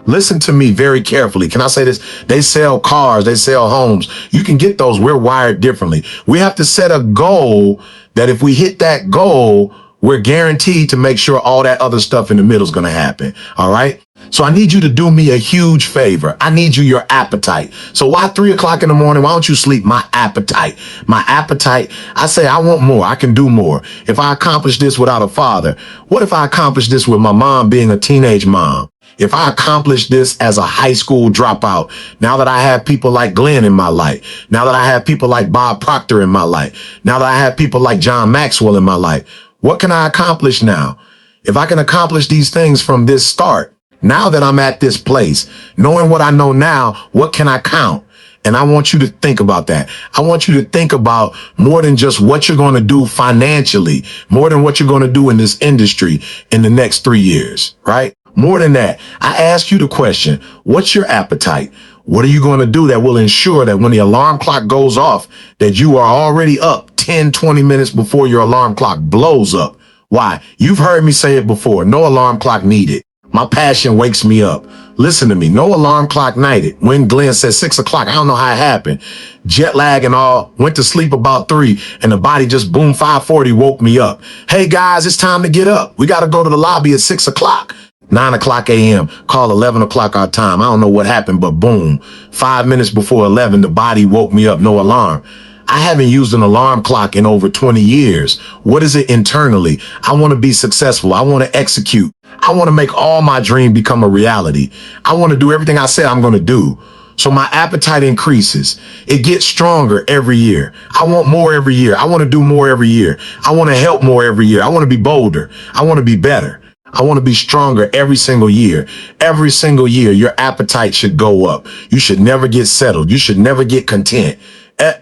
Listen to me very carefully. Can I say this? They sell cars, they sell homes. You can get those. We're wired differently. We have to set a goal that if we hit that goal, we're guaranteed to make sure all that other stuff in the middle is going to happen. All right. So I need you to do me a huge favor. I need your appetite. So why 3 o'clock in the morning? Why don't you sleep? My appetite, I say, I want more. I can do more. If I accomplish this without a father, what if I accomplish this with my mom being a teenage mom? If I accomplish this as a high school dropout, now that I have people like Glenn in my life, now that I have people like Bob Proctor in my life, now that I have people like John Maxwell in my life, what can I accomplish now? If I can accomplish these things from this start, now that I'm at this place, knowing what I know now, what can I count? And I want you to think about that. I want you to think about more than just what you're going to do financially, more than what you're going to do in this industry in the next 3 years, right? More than that, I ask you the question, what's your appetite? What are you going to do that will ensure that when the alarm clock goes off, that you are already up 10, 20 minutes before your alarm clock blows up? Why? You've heard me say it before. No alarm clock needed. My passion wakes me up. Listen to me. No alarm clock needed. When Glenn said 6 o'clock, I don't know how it happened. Jet lag and all, went to sleep about 3 and the body just boom, 5:40 woke me up. Hey guys, it's time to get up. We got to go to the lobby at 6 o'clock. 9 o'clock a.m. Call 11 o'clock our time. I don't know what happened, but boom, 5 minutes before 11, the body woke me up. No alarm. I haven't used an alarm clock in over 20 years. What is it internally? I want to be successful. I want to execute. I want to make all my dream become a reality. I want to do everything I said I'm going to do. So my appetite increases. It gets stronger every year. I want more every year. I want to do more every year. I want to help more every year. I want to be bolder. I want to be better. I want to be stronger every single year. Every single year, your appetite should go up. You should never get settled. You should never get content.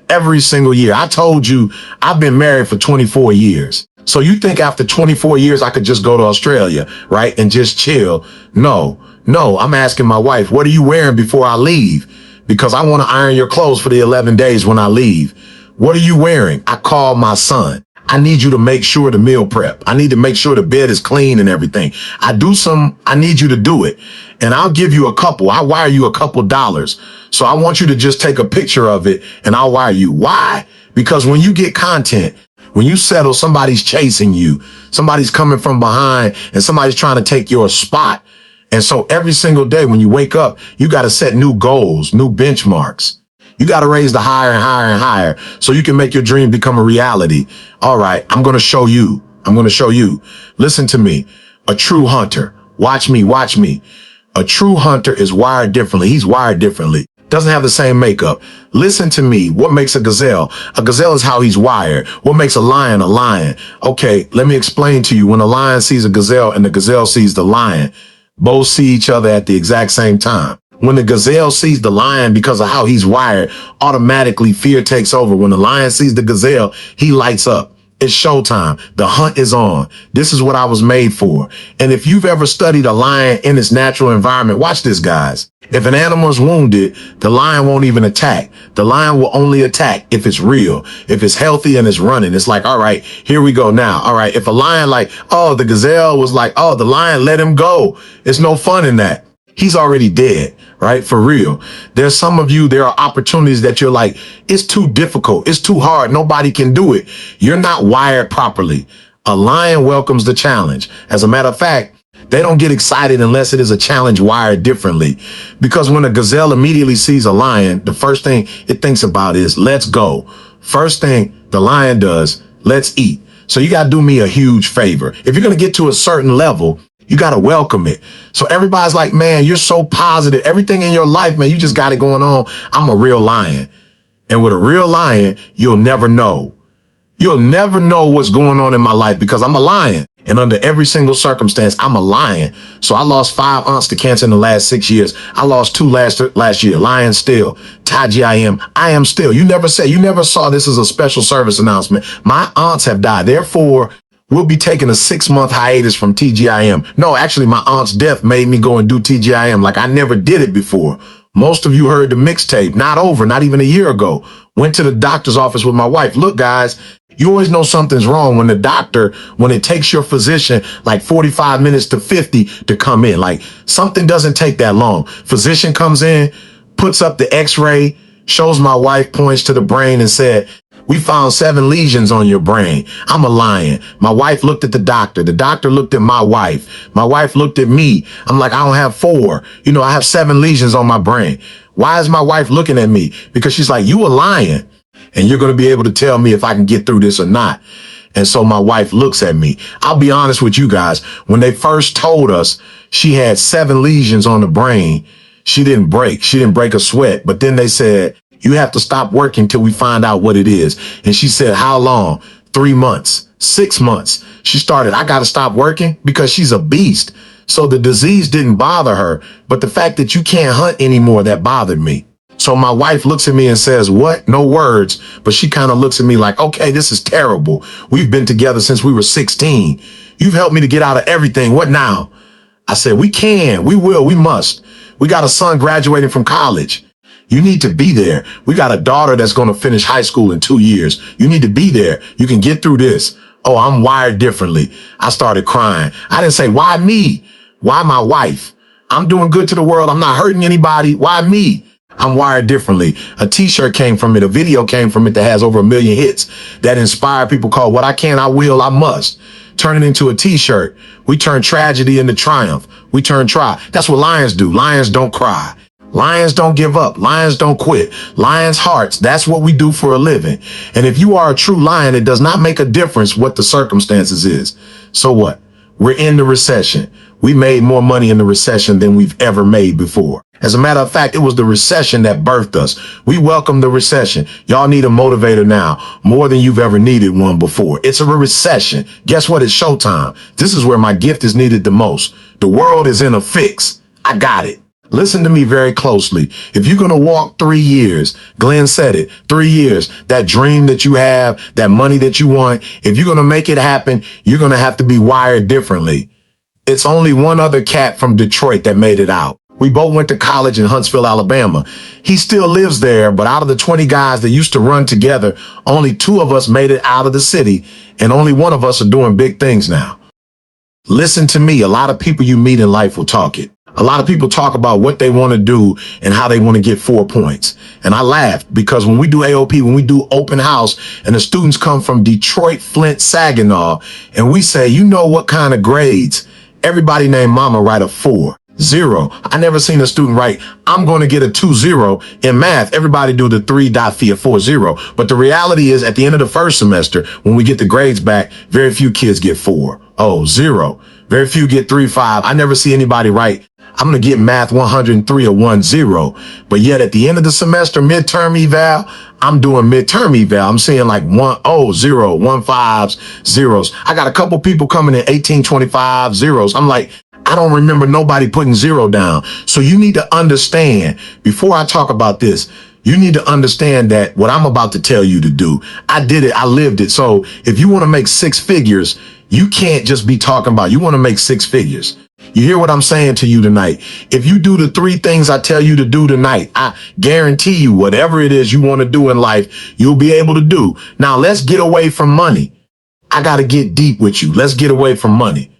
Every single year. I told you I've been married for 24 years. So you think after 24 years, I could just go to Australia, right? And just chill. No, I'm asking my wife, what are you wearing before I leave? Because I want to iron your clothes for the 11 days when I leave. What are you wearing? I call my son. I need you to make sure the meal prep. I need to make sure the bed is clean and everything. I need you to do it. And I'll give you I'll wire you a couple dollars. So I want you to just take a picture of it and I'll wire you. Why? Because when you get content, when you settle, somebody's chasing you. Somebody's coming from behind and somebody's trying to take your spot. And so every single day when you wake up, you got to set new goals, new benchmarks. You got to raise the higher and higher and higher so you can make your dream become a reality. All right, I'm going to show you. Listen to me. A true hunter. Watch me. A true hunter is wired differently. He's wired differently. Doesn't have the same makeup. Listen to me. What makes a gazelle? A gazelle is how he's wired. What makes a lion a lion? Okay, let me explain to you. When a lion sees a gazelle and the gazelle sees the lion, both see each other at the exact same time. When the gazelle sees the lion, because of how he's wired, automatically fear takes over. When the lion sees the gazelle, he lights up. It's showtime. The hunt is on. This is what I was made for. And if you've ever studied a lion in its natural environment, watch this, guys. If an animal is wounded, the lion won't even attack. The lion will only attack if it's real, if it's healthy and it's running. It's like, all right, here we go now. All right. If a lion the gazelle was like, the lion, let him go. It's no fun in that. He's already dead, right? For real. There's some of you, there are opportunities that you're like, it's too difficult. It's too hard. Nobody can do it. You're not wired properly. A lion welcomes the challenge. As a matter of fact, they don't get excited unless it is a challenge wired differently. Because when a gazelle immediately sees a lion, the first thing it thinks about is, let's go. First thing the lion does, let's eat. So you got to do me a huge favor. If you're going to get to a certain level, you got to welcome it. So everybody's like, man, you're so positive. Everything in your life, man, you just got it going on. I'm a real lion. And with a real lion, you'll never know. You'll never know what's going on in my life because I'm a lion. And under every single circumstance, I'm a lion. So I lost 5 aunts to cancer in the last 6 years. I lost 2 last year. Lion still. TGIM. I am still. You never saw this as a special service announcement. My aunts have died. Therefore, we'll be taking a 6-month hiatus from TGIM. No, actually, my aunt's death made me go and do TGIM like I never did it before. Most of you heard the mixtape, not even a year ago. Went to the doctor's office with my wife. Look, guys, you always know something's wrong when when it takes your physician like 45 minutes to 50 to come in. Like something doesn't take that long. Physician comes in, puts up the x-ray, shows my wife, points to the brain and said, "We found 7 lesions on your brain." I'm a lion. My wife looked at the doctor. The doctor looked at my wife. My wife looked at me. I'm like, I don't have 4. I have 7 lesions on my brain. Why is my wife looking at me? Because she's like, you a lion and you're going to be able to tell me if I can get through this or not. And so my wife looks at me. I'll be honest with you guys. When they first told us she had 7 lesions on the brain, she didn't break a sweat. But then they said, you have to stop working till we find out what it is. And she said, how long? 3 months, 6 months. She started, I got to stop working because she's a beast. So the disease didn't bother her, but the fact that you can't hunt anymore, that bothered me. So my wife looks at me and says, what? No words, but she kind of looks at me like, okay, this is terrible. We've been together since we were 16. You've helped me to get out of everything. What now? I said, we can, we will, we must. We got a son graduating from college. You need to be there. We got a daughter that's going to finish high school in 2 years. You need to be there. You can get through this. Oh, I'm wired differently. I started crying. I didn't say, why me? Why my wife? I'm doing good to the world. I'm not hurting anybody. Why me? I'm wired differently. A t-shirt came from it. A video came from it that has over 1 million hits that inspire people called What I Can, I Will, I Must. Turn it into a t-shirt. We turn tragedy into triumph. We turn try. That's what lions do. Lions don't cry. Lions don't give up. Lions don't quit. Lions' hearts. That's what we do for a living. And if you are a true lion, it does not make a difference what the circumstances is. So what? We're in the recession. We made more money in the recession than we've ever made before. As a matter of fact, it was the recession that birthed us. We welcome the recession. Y'all need a motivator now, more than you've ever needed one before. It's a recession. Guess what? It's showtime. This is where my gift is needed the most. The world is in a fix. I got it. Listen to me very closely. If you're going to walk 3 years, Glenn said it, 3 years, that dream that you have, that money that you want, if you're going to make it happen, you're going to have to be wired differently. It's only one other cat from Detroit that made it out. We both went to college in Huntsville, Alabama. He still lives there, but out of the 20 guys that used to run together, only 2 of us made it out of the city, and only 1 of us are doing big things now. Listen to me. A lot of people you meet in life will talk it. A lot of people talk about what they want to do and how they want to get 4 points. And I laughed because when we do AOP, when we do open house and the students come from Detroit, Flint, Saginaw, and we say, you know what kind of grades? Everybody named Mama write a 4, 0. I never seen a student write, I'm going to get a 2-0 in math. Everybody do the 3.4-0. But the reality is at the end of the first semester, when we get the grades back, very few kids get 4. Oh, 0. Very few get 3.5. I never see anybody write, I'm going to get math 103 or 1-0. But yet at the end of the semester, midterm eval, I'm doing midterm eval. I'm seeing like 1-0, 1-5s, zeros. I got a couple people coming in 18-25 zeros. I'm like, I don't remember nobody putting 0 down. So you need to understand, before I talk about this, you need to understand that what I'm about to tell you to do, I did it. I lived it. So if you want to make 6 figures, you can't just be talking about, you want to make 6 figures. You hear what I'm saying to you tonight? If you do the 3 things I tell you to do tonight, I guarantee you whatever it is you want to do in life, you'll be able to do. Now let's get away from money. I got to get deep with you. Let's get away from money.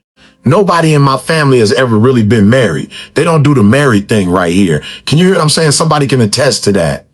Nobody in my family has ever really been married. They don't do the married thing right here. Can you hear what I'm saying? Somebody can attest to that.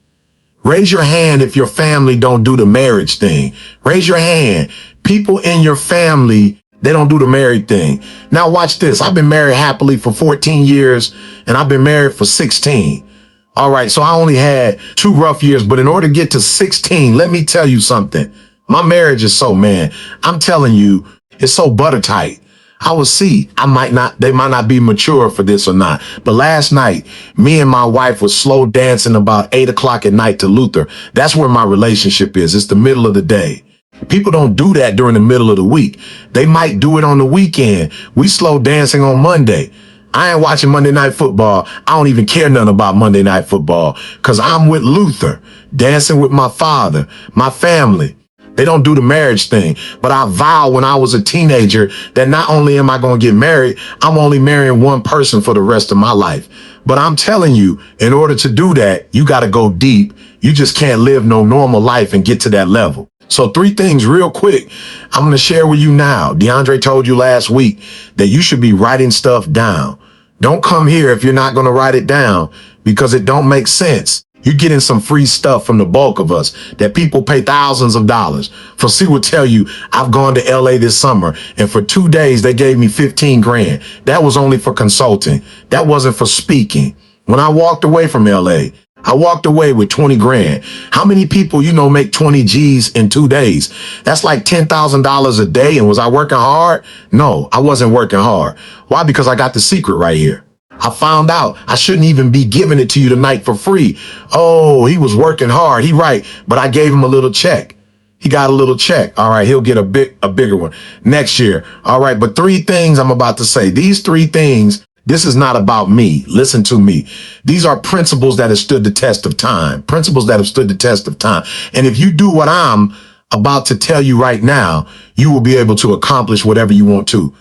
Raise your hand if your family don't do the marriage thing. Raise your hand. People in your family, they don't do the married thing. Now watch this. I've been married happily for 14 years and I've been married for 16. All right. So I only had 2 rough years, but in order to get to 16, let me tell you something. My marriage is so, man, I'm telling you, it's so butter tight. I will see. They might not be mature for this or not. But last night, me and my wife was slow dancing about 8 o'clock at night to Luther. That's where my relationship is. It's the middle of the day. People don't do that during the middle of the week. They might do it on the weekend. We slow dancing on Monday. I ain't watching Monday Night Football. I don't even care nothing about Monday Night Football because I'm with Luther, dancing with my father, my family. They don't do the marriage thing. But I vowed when I was a teenager that not only am I going to get married, I'm only marrying one person for the rest of my life. But I'm telling you, in order to do that, you got to go deep. You just can't live no normal life and get to that level. So 3 things real quick I'm going to share with you now. DeAndre told you last week that you should be writing stuff down. Don't come here if you're not going to write it down because it don't make sense. You're getting some free stuff from the bulk of us that people pay thousands of dollars for. See, will tell you, I've gone to LA this summer and for 2 days, they gave me 15 grand. That was only for consulting. That wasn't for speaking. When I walked away from LA, I walked away with 20 grand. How many people, make 20 G's in 2 days? That's like $10,000 a day. And was I working hard? No, I wasn't working hard. Why? Because I got the secret right here. I found out I shouldn't even be giving it to you tonight for free. Oh, he was working hard. He right. But I gave him a little check. He got a little check. All right. He'll get a bigger one next year. All right. But 3 things I'm about to say. These 3 things, this is not about me. Listen to me. These are principles that have stood the test of time. Principles that have stood the test of time. And if you do what I'm about to tell you right now, you will be able to accomplish whatever you want to.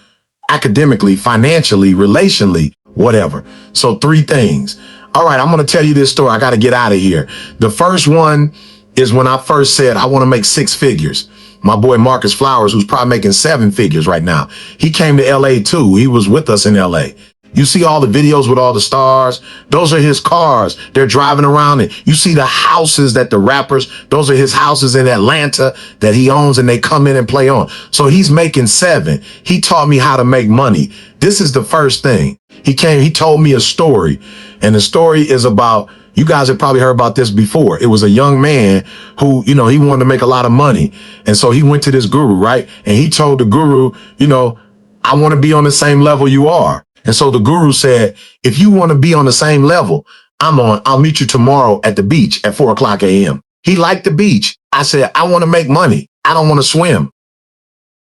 Academically, financially, relationally, whatever. So 3 things. All right, I'm going to tell you this story. I got to get out of here. The first one is when I first said I want to make 6 figures. My boy Marcus Flowers, who's probably making 7 figures right now, he came to LA too. He was with us in LA. You see all the videos with all the stars. Those are his cars. They're driving around and you see the houses that the rappers, those are his houses in Atlanta that he owns and they come in and play on. So he's making 7. He taught me how to make money. This is the first thing. He told me a story, and the story is about, you guys have probably heard about this before. It was a young man who, he wanted to make a lot of money. And so he went to this guru, right? And he told the guru, I want to be on the same level you are. And so the guru said, if you want to be on the same level, I'll meet you tomorrow at the beach at 4:00 a.m. He liked the beach. I said, I want to make money. I don't want to swim.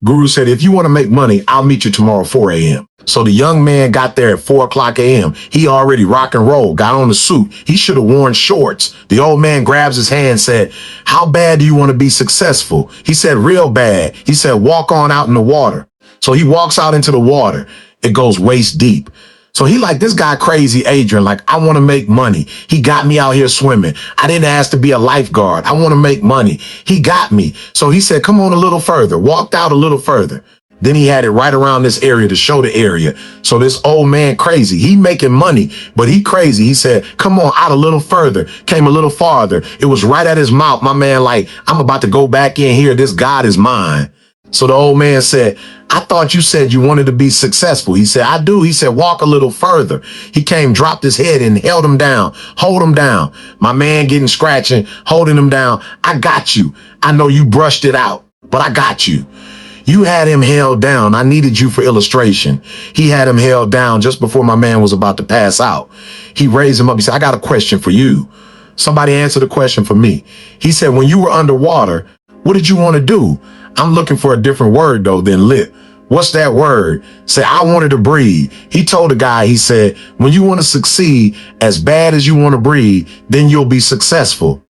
Guru said, if you want to make money, I'll meet you tomorrow at 4 a.m. So the young man got there at 4:00 a.m. He already rock and roll, got on the suit. He should have worn shorts. The old man grabs his hand and said, how bad do you want to be successful? He said, real bad. He said, walk on out in the water. So he walks out into the water. It goes waist deep. So he like, this guy crazy, Adrian, like, I want to make money. He got me out here swimming. I didn't ask to be a lifeguard. I want to make money. He got me. So he said, come on a little further, walked out a little further. Then he had it right around this area to show the area. So this old man crazy, he making money, but he crazy. He said, come on out a little further, came a little farther. It was right at his mouth. My man, like, I'm about to go back in here. This God is mine. So the old man said, I thought you said you wanted to be successful. He said, I do. He said, walk a little further. He came, dropped his head and held him down, hold him down. My man getting scratching, holding him down. I got you. I know you brushed it out, but I got you. You had him held down. I needed you for illustration. He had him held down just before my man was about to pass out. He raised him up. He said, I got a question for you. Somebody answer the question for me. He said, when you were underwater, what did you want to do? I'm looking for a different word, though, than lit. What's that word? Say, I wanted to breathe. He told the guy, he said, when you want to succeed as bad as you want to breathe, then you'll be successful.